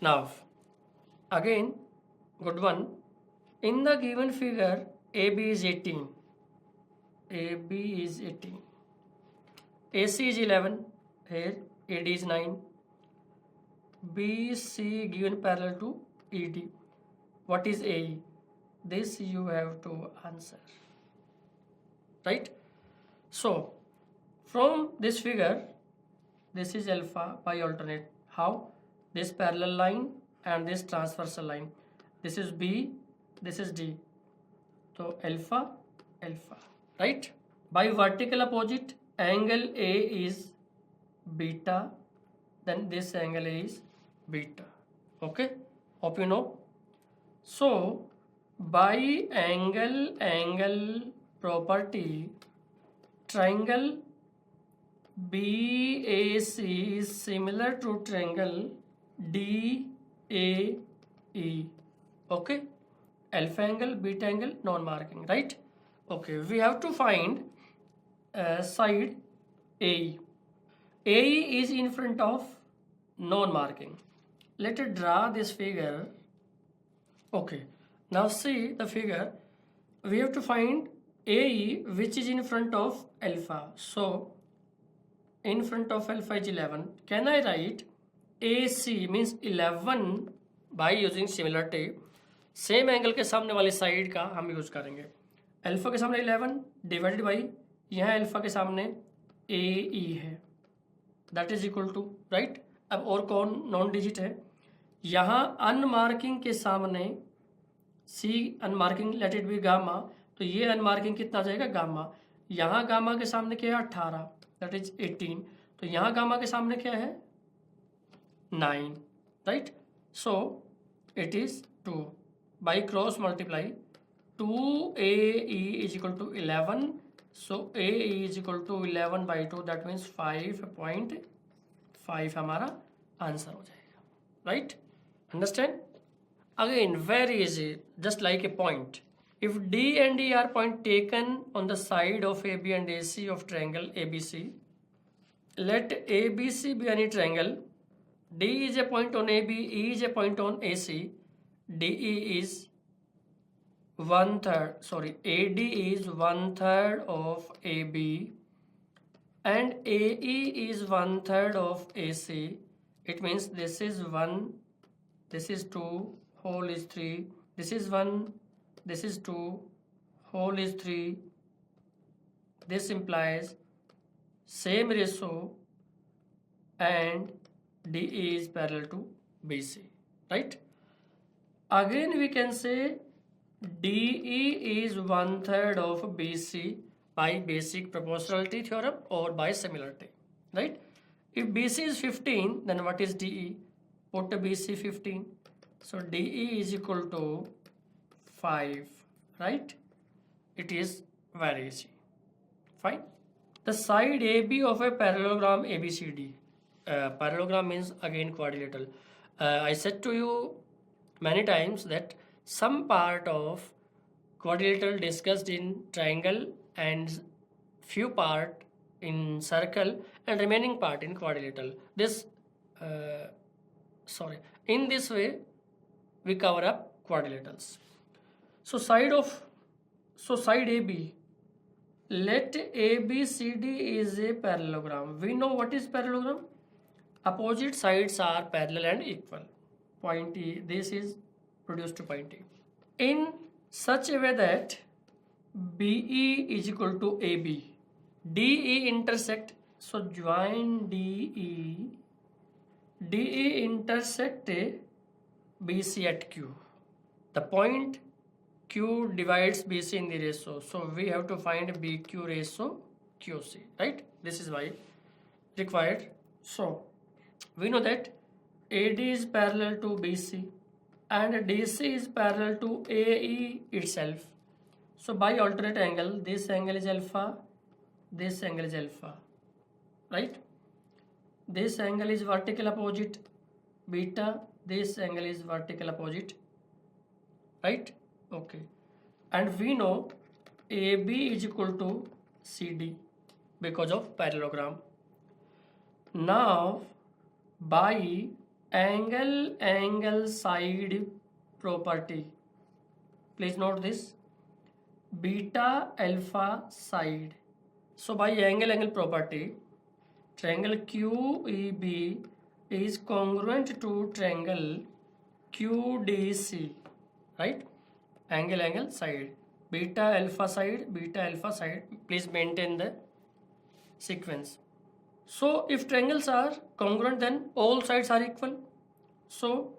Now, again, good one. In the given figure, AB is 18. AB is 18. AC is 11. Here, AD is 9. BC given parallel to ED. What is AE? This you have to answer. Right? So, from this figure, this is alpha by alternate. How? This parallel line and this transversal line. This is B, this is D. So alpha, alpha. Right? By vertical opposite, angle A is beta. Then this angle A is beta. Okay? Hope you know. So by angle property, triangle BAC is similar to triangle DAE. Okay? Alpha angle, beta angle, non-marking, right? Okay, we have to find side AE. AE is in front of non-marking. Let us draw this figure. Okay, now see the figure. We have to find AE which is in front of alpha. So, in front of alpha is 11. Can I write AC means 11 by using similarity? Same angle के सामने वाली side का हम use करेंगे. Alpha के सामने 11 divided by यहाँ alpha के सामने AE है, that is equal to, right. अब और कौन नॉन डिजिट है? यहाँ अनमार्किंग के सामने C unmarking let it be gamma, तो ये अनमार्किंग कितना आ जाएगा? गामा. यहाँ गामा के सामने क्या है? 18, दैट इज 18. तो यहाँ गामा के सामने क्या है? 9, right. So it is 2. By cross multiply, 2AE is equal to 11. So AE is equal to 11 by 2. That means 5.5 हमारा आंसर हो जाएगा. Right? Understand? Again, very easy. Just like a point. If D and E are point taken on the side of AB and AC of triangle ABC, let ABC be any triangle. D is a point on AB. E is a point on AC. DE is 1/3, sorry, AD is 1/3 of AB and AE is 1/3 of AC. It means this is 1, this is 2, whole is 3, this is 1, this is 2, whole is 3. This implies same ratio and DE is parallel to BC, right? Again we can say DE is 1/3 of BC by basic proportionality theorem or by similarity, right? If BC is 15, then what is DE? Put BC 15. So DE is equal to 5, right? It is very easy. Fine. The side AB of a parallelogram ABCD. Parallelogram means again quadrilateral. I said to you many times that some part of quadrilateral discussed in triangle and few part in circle and remaining part in quadrilateral. In this way we cover up quadrilaterals. So side AB, let ABCD is a parallelogram. We know what is parallelogram. Opposite sides are parallel and equal. Point E, this is produced to point E in such a way that BE is equal to AB. DE intersect, so join DE intersect BC at Q. The point Q divides BC in the ratio, so we have to find BQ ratio QC, right? This is why required. So we know that AD is parallel to BC and DC is parallel to AE itself. So by alternate angle, this angle is alpha, this angle is alpha, right? This angle is vertical opposite beta, this angle is vertical opposite, right? Okay. And we know AB is equal to CD because of parallelogram. Now by angle side property. Please note this, beta alpha side. So by angle property, triangle QEB is congruent to triangle QDC, right? Angle side, beta alpha side. Please maintain the sequence. So if triangles are congruent, then all sides are equal. So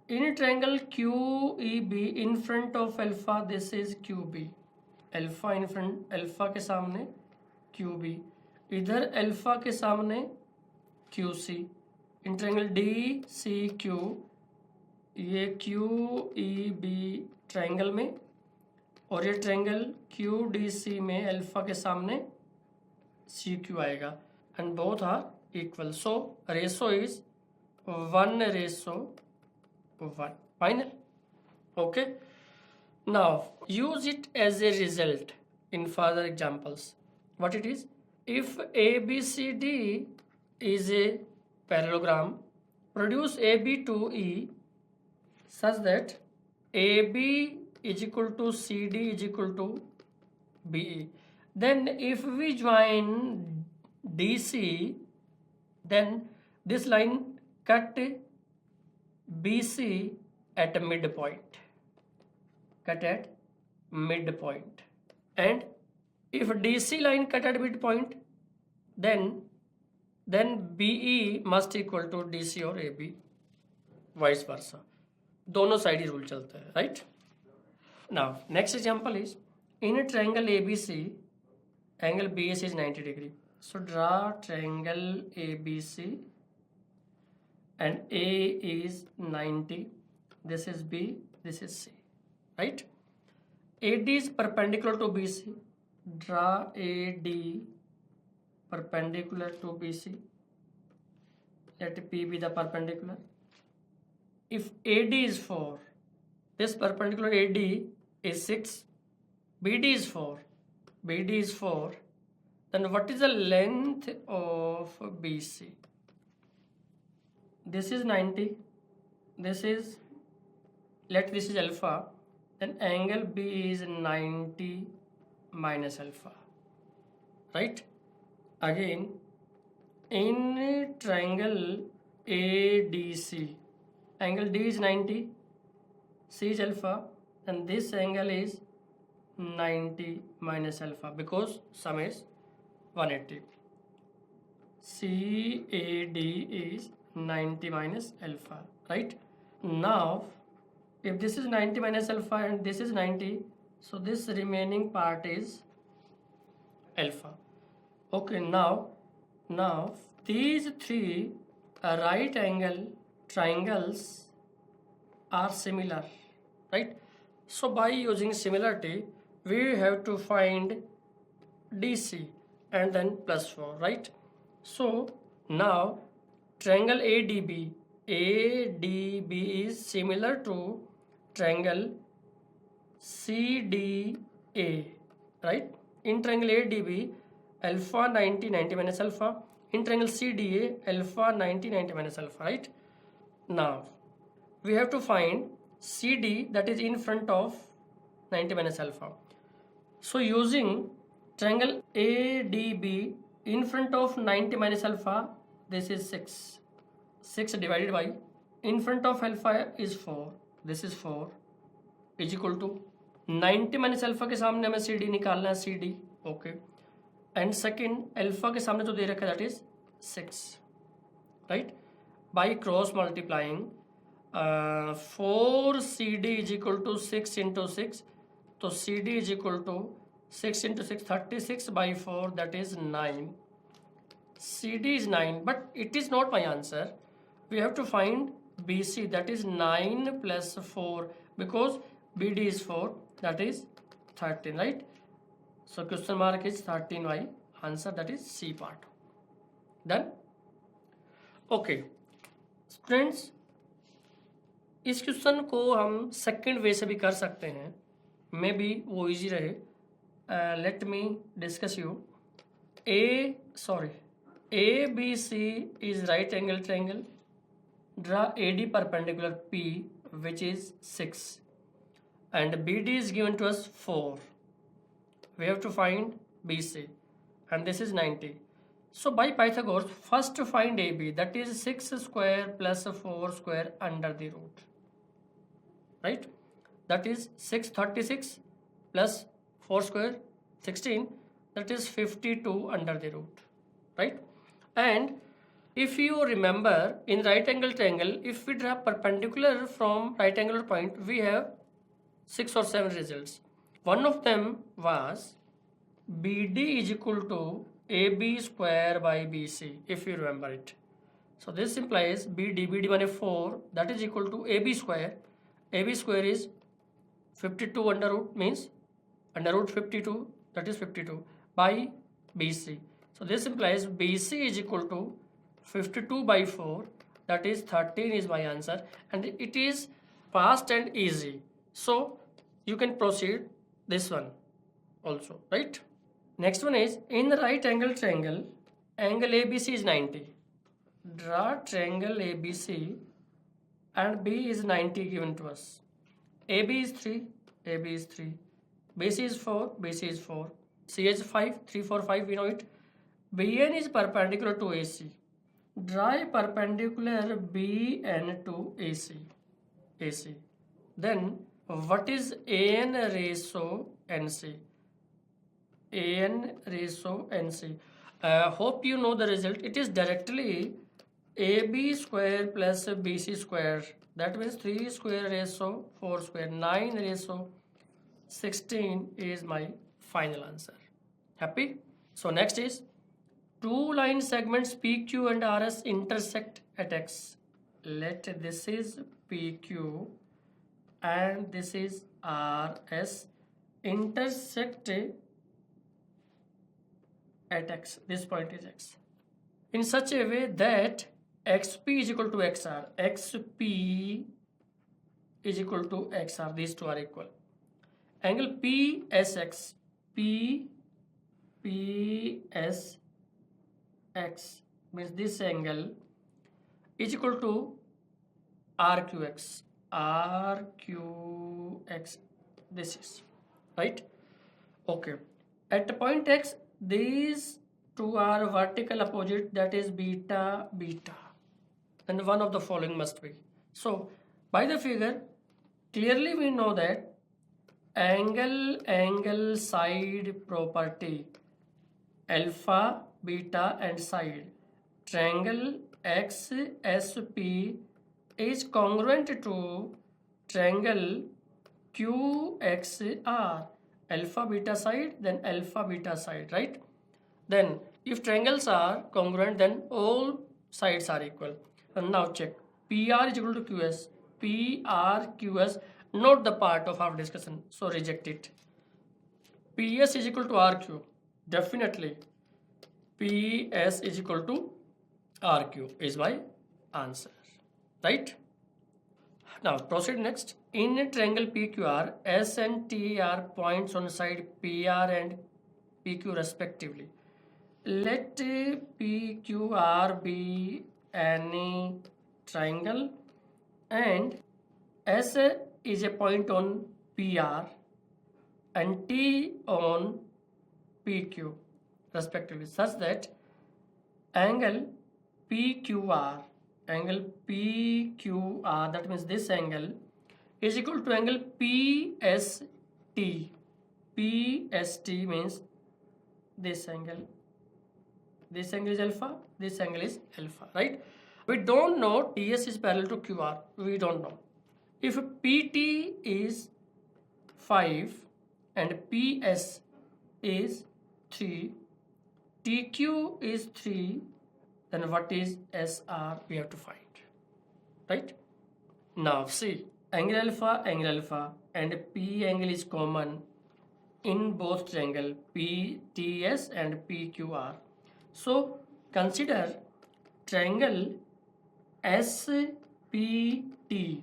in a triangle QEB, in front of alpha, this is QB. Alpha in front, alpha के सामने QB, इधर alpha के सामने QC. In triangle DCQ, ये QEB triangle में और ये triangle QDC में अल्फा के सामने CQ आएगा, and both are equal. So ratio is 1:1. Final. Okay. Now use it as a result in further examples. What it is? If ABCD is a parallelogram, produce AB to E such that AB is equal to CD is equal to BE. Then if we join DC, then this line cut BC at a midpoint. Cut at midpoint. And if DC line cut at midpoint, then BE must equal to DC or AB, vice versa. दोनों side ही rule चलता है, right? Now next example is, in a triangle ABC, angle BAC is 90 degree. So draw triangle ABC and A is 90. This is B, this is C, right? AD is perpendicular to BC. Draw AD perpendicular to BC. Let P be the perpendicular. If AD is 4, this perpendicular AD is 6, BD is 4, then what is the length of BC? This is 90, this is alpha, then angle B is 90 minus alpha, right? Again, in triangle ADC, angle D is 90, C is alpha, and this angle is 90 minus alpha because sum is 180. CAD is 90 minus alpha, right? Now, if this is 90 minus alpha and this is 90, so this remaining part is alpha. Okay, now these three right angle triangles are similar, right? So by using similarity, we have to find DC and then plus 4, right? So now triangle ADB is similar to triangle CDA, right? In triangle ADB, alpha 90 minus alpha. In triangle CDA, alpha 90 minus alpha, right? Now we have to find CD, that is in front of 90 minus alpha. So using triangle ADB, in front of 90 minus alpha, this is 6. 6 divided by, in front of alpha is 4, this is 4, is equal to 90 minus alpha के सामने हमें CD निकालना है, CD, okay. And second, alpha के सामने तो दे रखा है, that is 6, right? By cross multiplying, 4 CD is equal to 6 into 6, so CD is equal to 6 into 6, 36 by 4, that is 9. CD is 9, but it is not my answer. We have to find BC, that is 9 plus 4, because BD is 4, that is 13, right? So question mark is 13y, answer that is C part. Done? Okay. Students, इस question को हम second वे से भी कर सकते हैं, may be वो easy रहे. Let me discuss you. ABC is right angle triangle. draw AD perpendicular P, which is 6, and BD is given to us 4. We have to find BC, and this is 90. So by Pythagoras, first to find AB, that is 6 square plus 4 square under the root, right? That is 636 plus 4 square 16, that is 52 under the root, right? And if you remember, in right angle triangle, if we draw perpendicular from right angular point, we have 6 or 7 results. One of them was BD is equal to AB square by BC, if you remember it. So this implies BD 1 4, that is equal to AB square. AB square is 52 under root, means under root 52, that is 52, by BC. So this implies BC is equal to 52 by 4, that is 13 is my answer, and it is fast and easy. So you can proceed this one also, right? Next one is, in the right angle triangle, angle ABC is 90. Draw triangle ABC and B is 90 given to us. AB is 3, AB is 3. BC is 4, BC is 4. CH is 5, 3, 4, 5, we know it. BN is perpendicular to AC. Draw a perpendicular BN to AC. AC. Then what is AN ratio NC? AN ratio NC. Hope you know the result. It is directly AB square plus BC square. That means 3 square ratio 4 square. 9 ratio 16 is my final answer. Happy? So next is, two line segments PQ and RS intersect at X. Let this is PQ and this is RS intersect at X. This point is X. In such a way that XP is equal to XR. XP is equal to XR. These two are equal. Angle PSX. PSX means this angle is equal to RQX. RQX. This is right. Okay. At the point X, these two are vertical opposite, that is beta beta, and one of the following must be. So by the figure clearly we know that angle side property, alpha beta and side, triangle XSP is congruent to triangle QXR, alpha beta side, then alpha beta side, right? Then if triangles are congruent, then all sides are equal. And now check, PR is equal to QS. PR QS not the part of our discussion, so reject it. PS is equal to RQ, definitely PS is equal to RQ is my answer, right? Now proceed next. In a triangle PQR, S and T are points on side PR and PQ respectively. Let PQR be any triangle and S is a point on PR and T on PQ respectively, such that angle PQR, that means this angle is equal to angle PST. PST means this angle. This angle is alpha, this angle is alpha, right? We don't know TS is parallel to QR. We don't know. If PT is 5 and PS is 3, TQ is 3, then what is SR? We have to find, right? Now see, angle alpha and P angle is common in both triangle PTS and PQR. So consider triangle SPT,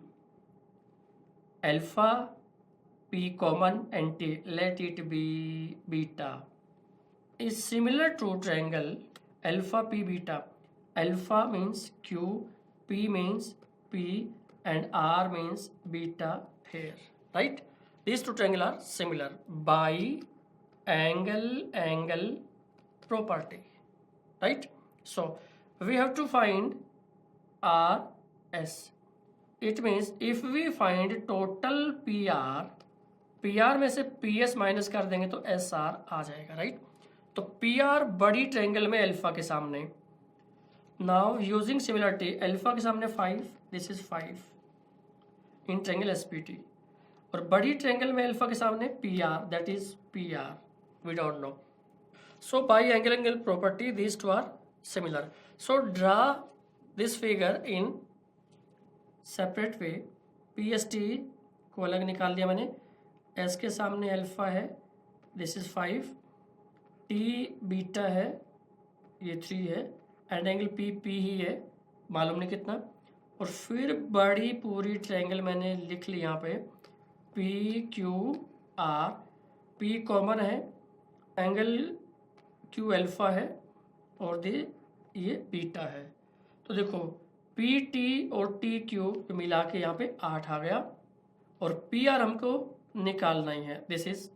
alpha P common and T, let it be beta, is similar to triangle alpha P beta. Alpha means Q, P means P and R means beta here, right? These two triangles are similar by angle property, right? So we have to find RS. It means if we find total PR में से PS minus कर देंगे तो SR आ जाएगा, right? तो PR बड़ी triangle में alpha के सामने, नाउ यूजिंग सिमिलरिटी, अल्फा के सामने 5, this is 5 in triangle SPT, और बड़ी ट्रायंगल में अल्फा के सामने PR, that is PR, we don't know. So by angle property these two are similar. So draw this figure in separate way. PST को अलग निकाल दिया मैंने, S के सामने अल्फा है, दिस इज 5, T बीटा है, ये 3 है, एंड एंगल P ही है, मालूम नहीं कितना, और फिर बड़ी पूरी ट्रायंगल मैंने लिख ली यहाँ पे PQR, P कॉमन है, एंगल Q अल्फा है, और ये बीटा है. तो देखो PT और TQ मिला के यहाँ पे 8 आ गया, और PR हमको निकालना ही है, दिस इज.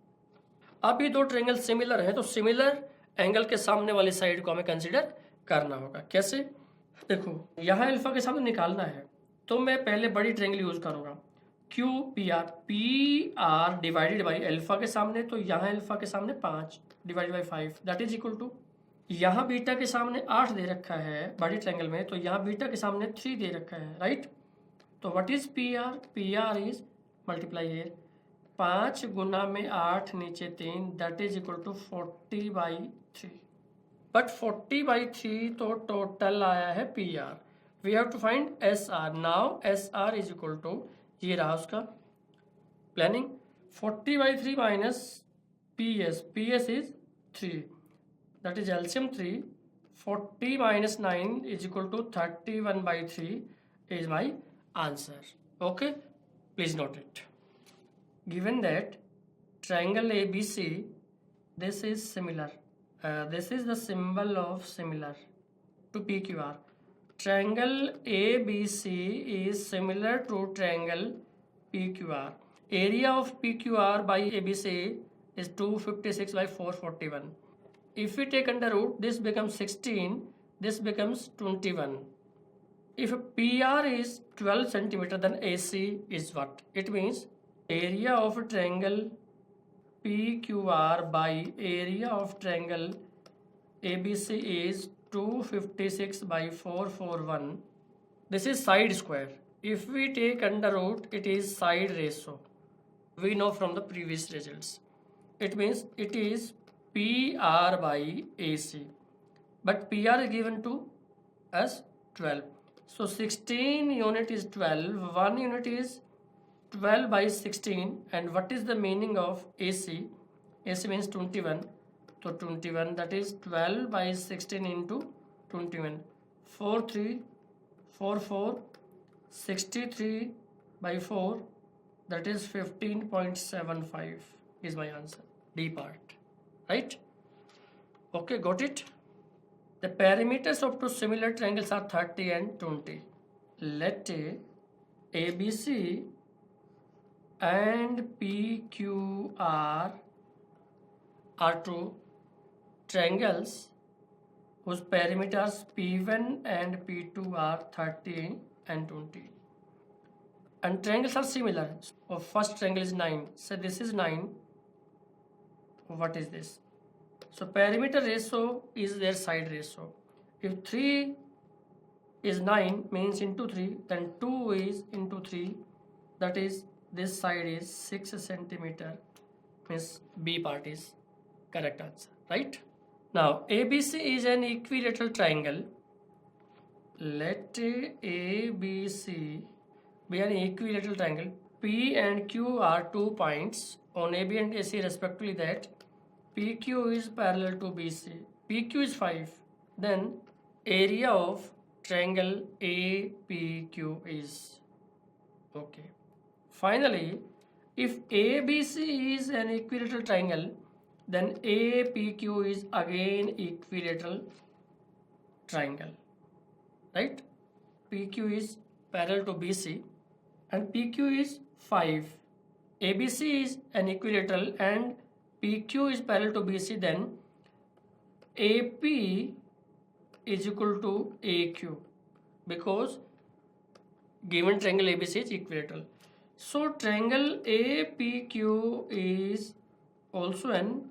अब ये दो ट्रायंगल सिमिलर है, तो सिमिलर एंगल के सामने वाली साइड को हमें कंसीडर करना होगा. कैसे? देखो यहाँ अल्फा के सामने निकालना है, तो मैं पहले बड़ी ट्रायंगल यूज करूँगा, PR डिवाइडेड बाई अल्फा के सामने, तो यहाँ अल्फा के सामने 5 divided by 5, that is equal to, यहाँ बीटा के सामने 8 दे रखा है बड़ी ट्रायंगल में, तो यहाँ बीटा के सामने 3 दे रखा है, राइट? तो what is PR is multiply है 5 गुना में 8 नीचे 3, that is equal to 40/3. But 40/3 तो टोटल आया है PR. We have to find SR. Now SR is equal to, ये रहा उसका planning, 40/3 minus PS is 3, that is LCM 3, 40 minus 9 is equal to 31/3 is my answer. Okay, please note it. Given that triangle ABC, this is similar, this is the symbol of similar to PQR. Triangle ABC is similar to triangle PQR. Area of PQR by ABC is 256 by 441. If we take under root, this becomes 16, this becomes 21. If PR is 12 centimeter, then AC is what? It means area of triangle PQR by area of triangle ABC is 256 by 441. This is side square. If we take under root, it is side ratio. We know from the previous results. It means it is PR by AC, but PR is given to us 12. So 16 unit is 12, 1 unit is 12 by 16, and what is the meaning of AC? AC means 21. So 21, that is 12 by 16 into 21. 4 3 4 4, 63 by 4, that is 15.75 is my answer. D part. Right? Okay, got it? The perimeters of two similar triangles are 30 and 20. Let ABC and PQR are two triangles whose perimeters P1 and P2 are 30 and 20. And triangles are similar. So first triangle is 9. So this is 9. What is this? So perimeter ratio is their side ratio. If 3 is 9 means into 3, then 2 is into 3, that is this side is 6 centimeter, means B part is correct answer, right? Now ABC is an equilateral triangle. Let ABC be an equilateral triangle. P and Q are 2 points on AB and AC respectively, that PQ is parallel to BC. PQ is 5. Then area of triangle APQ is, okay. Finally, if ABC is an equilateral triangle, then APQ is again equilateral triangle, right? PQ is parallel to BC and PQ is 5. ABC is an equilateral and PQ is parallel to BC, then AP is equal to AQ because given triangle ABC is equilateral. So triangle APQ is also an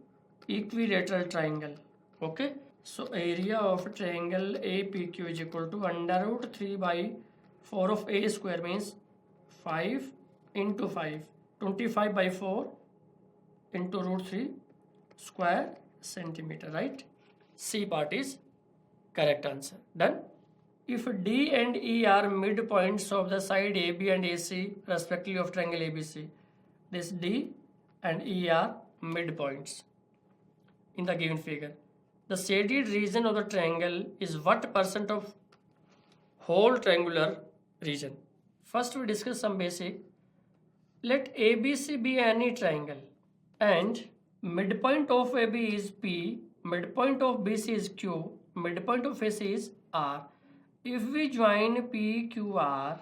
equilateral triangle. Okay. So area of triangle APQ is equal to under root 3 by 4 of A square means 5 into 5. 25 by 4 into root 3 square centimeter, right? C part is correct answer. Done. If D and E are midpoints of the side AB and AC respectively of triangle ABC, this D and E are midpoints in the given figure. The shaded region of the triangle is what percent of whole triangular region? First we discuss some basic. Let ABC be any triangle and midpoint of AB is P, midpoint of BC is Q, midpoint of AC is R. If we join PQR,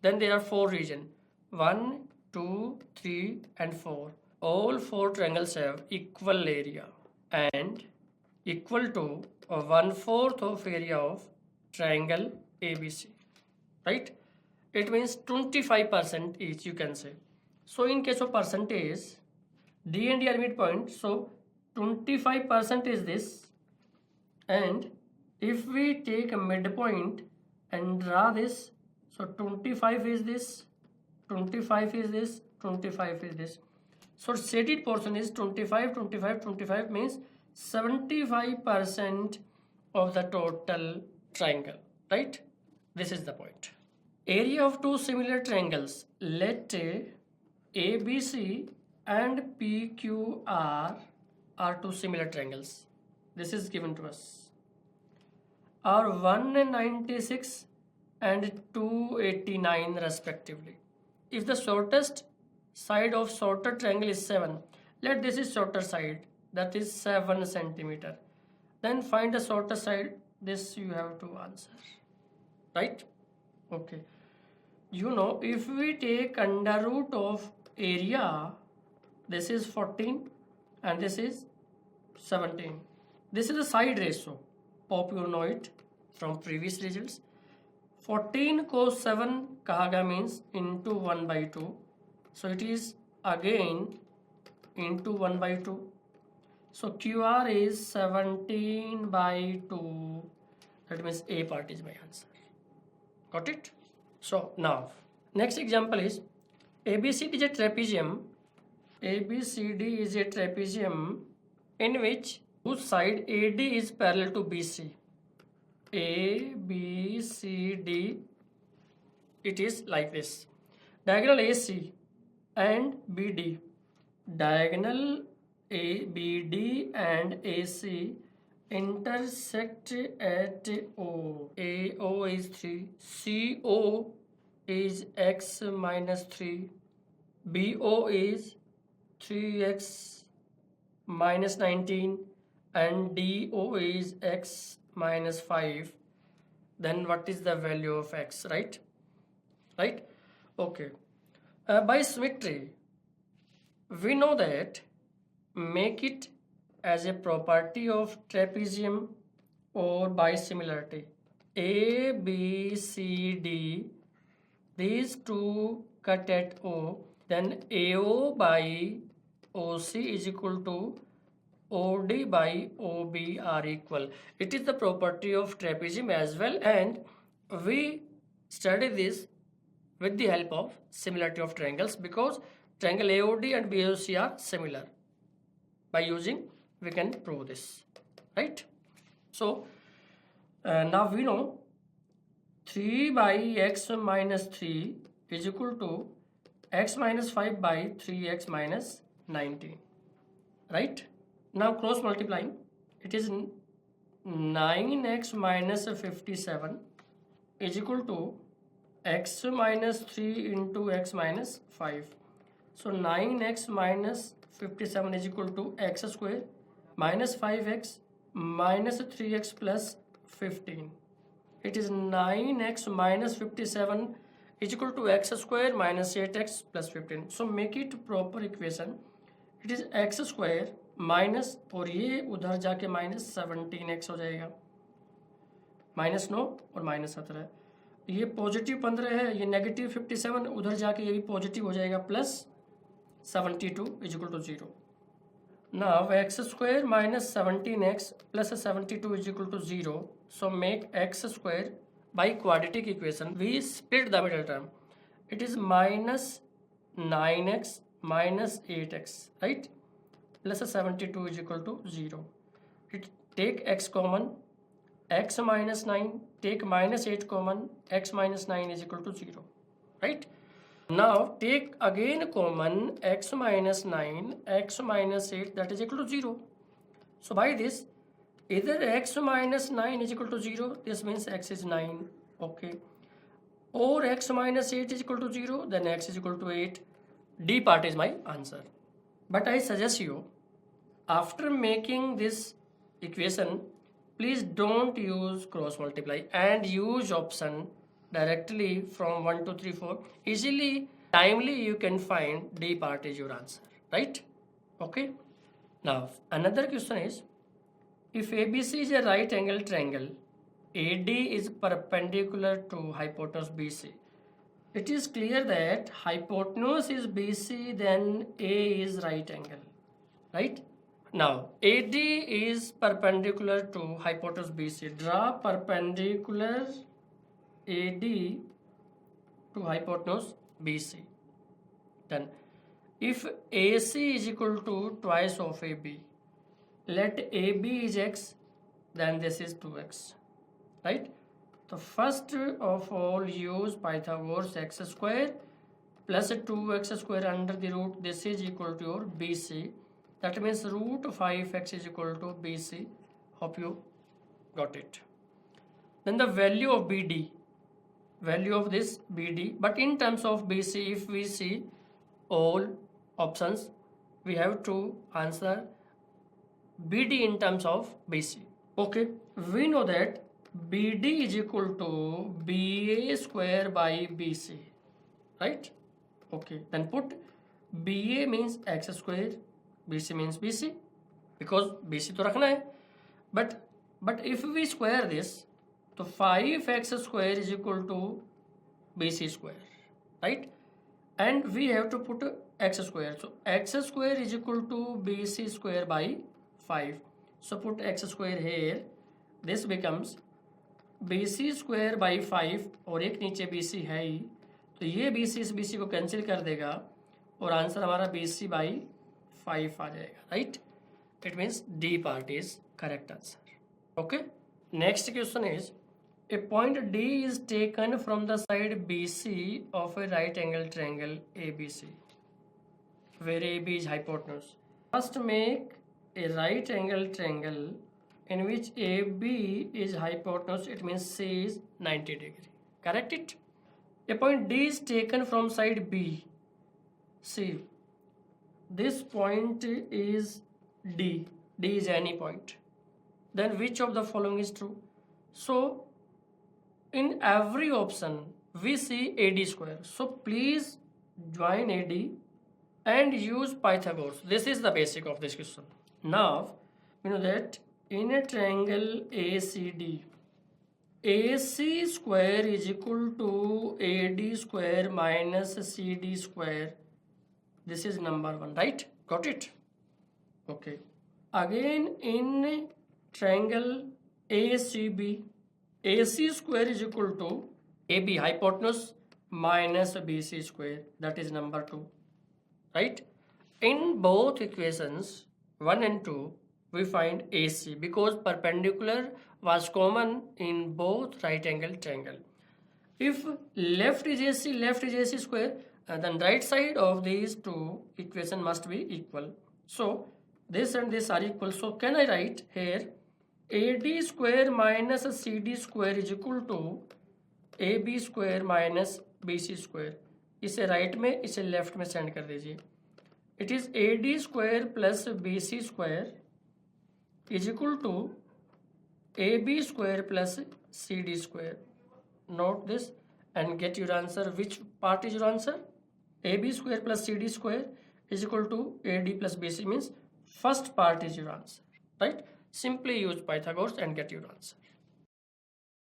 then there are 4 regions. 1, 2, 3 and 4. All 4 triangles have equal area and equal to 1/4 of area of triangle ABC, right? It means 25% each, you can say. So in case of percentage, D and E are midpoint, so 25% is this, and if we take a midpoint and draw this, so 25 is this, 25 is this, 25 is this. So shaded portion is 25, 25, 25 means 75% of the total triangle, right? This is the point. Area of two similar triangles, let ABC and PQR are two similar triangles. This is given to us. Are 196 and 289 respectively. If the shortest side of shorter triangle is 7, let this is shorter side, that is 7 centimeter. Then find the shorter side, this you have to answer, right? Okay. You know, if we take under root of area, this is 14 and this is 17. This is a side ratio. Hope you know it from previous results. 14 को 7 कहा गया means into 1 by 2. So it is again into 1 by 2. So QR is 17 by 2. That means A part is my answer. Got it? So now next example is ABCD is a trapezium. ABCD is a trapezium in which whose side AD is parallel to BC. ABCD, it is like this. Diagonal AC and BD. Diagonal ABD and AC intersect at O. AO is 3. CO is x minus 3. BO is 3x minus 19 and DO is x minus 5. Then what is the value of x, right? Right? Okay. By symmetry, we know that make it as a property of trapezium or by similarity. A, B, C, D, these two cut at O, then AO by OC is equal to OD by OB are equal. It is the property of trapezium as well, and we study this with the help of similarity of triangles because triangle AOD and BOC are similar. By using, we can prove this, right? So now we know 3 by x minus 3 is equal to x minus 5 by 3x minus 19, right? Now cross multiplying, it is 9x minus 57 is equal to x minus 3 into x minus 5. So 9x minus 57 is equal to x square minus 5x minus 3x plus 15. It is 9x minus 57 is equal to x square minus 8x plus 15. So make it proper equation. It is x square minus और ये उधर जाके minus 17x हो जाएगा, minus 9 और minus 17, ये positive 15 है, ये नेगेटिव 57, उधर जाके ये भी पॉजिटिव हो जाएगा, plus 72 is equal to 0. Now x square minus 17x plus 72 is equal to 0. So make x square by quadratic equation we split the middle term. It is minus 9x minus 8x, right, plus 72 is equal to 0. Take x common, x minus 9, take minus 8 common, x minus 9 is equal to 0, right? Now take again common x minus 9, x minus 8, that is equal to 0. So by this, either x minus 9 is equal to 0, this means x is 9, okay, or x minus 8 is equal to 0, then x is equal to 8. D part is my answer. But I suggest you, after making this equation, please don't use cross multiply and use option directly from 1, 2, 3, 4. Easily, timely you can find D part is your answer, right? Okay. Now, another question is, if ABC is a right angle triangle, AD is perpendicular to hypotenuse BC. It is clear that hypotenuse is BC, then A is right angle, right? Now AD is perpendicular to hypotenuse BC. Draw perpendicular AD to hypotenuse BC. Then if AC is equal to twice of AB, let AB is x, then this is 2x, right? So first of all use Pythagoras x square plus 2x square under the root. This is equal to your BC. That means root 5x is equal to BC. Hope you got it. Then the value of BD, value of this BD, but in terms of BC, if we see all options, we have to answer BD in terms of BC. Okay, we know that BD is equal to BA square by BC, right? Okay, then put BA means x square, BC means BC, because BC तो रखना है, but if we square this, तो 5x square is equal to BC square, right? And we have to put x square, so x square is equal to BC square by 5. So put x square here, this becomes BC square by 5 और एक नीचे BC है ही, तो ये BC इस BC को cancel कर देगा और आंसर हमारा BC बाई 5 आ जाएगा, right? It means D part is correct answer. Okay, next question is, A point D is taken from the side BC of A right angle triangle ABC where AB is hypotenuse. First make a right angle triangle in which AB is hypotenuse, it means C is 90 degree. Correct it? A point D is taken from side B. See, this point is D. D is any point. Then which of the following is true? So, in every option, we see AD square. So, please join AD and use Pythagoras. This is the basic of this question. Now, you know that in a triangle ACD, AC square is equal to AD square minus CD square. This is number 1, right? Got it? Okay. Again in triangle ACB, AC square is equal to AB hypotenuse minus BC square. That is number 2, right? In both equations 1 and 2, we find AC because perpendicular was common in both right angle triangle. If left is AC square, then right side of these two equation must be equal. So this and this are equal. So can I write here AD square minus CD square is equal to AB square minus BC square. इसे right में, इसे left में send कर दीजिए. It is AD square plus BC square is equal to AB square plus CD square. Note this and get your answer. Which part is your answer? AB square plus CD square is equal to AD plus BC, means first part is your answer, right? Simply use Pythagoras and get your answer.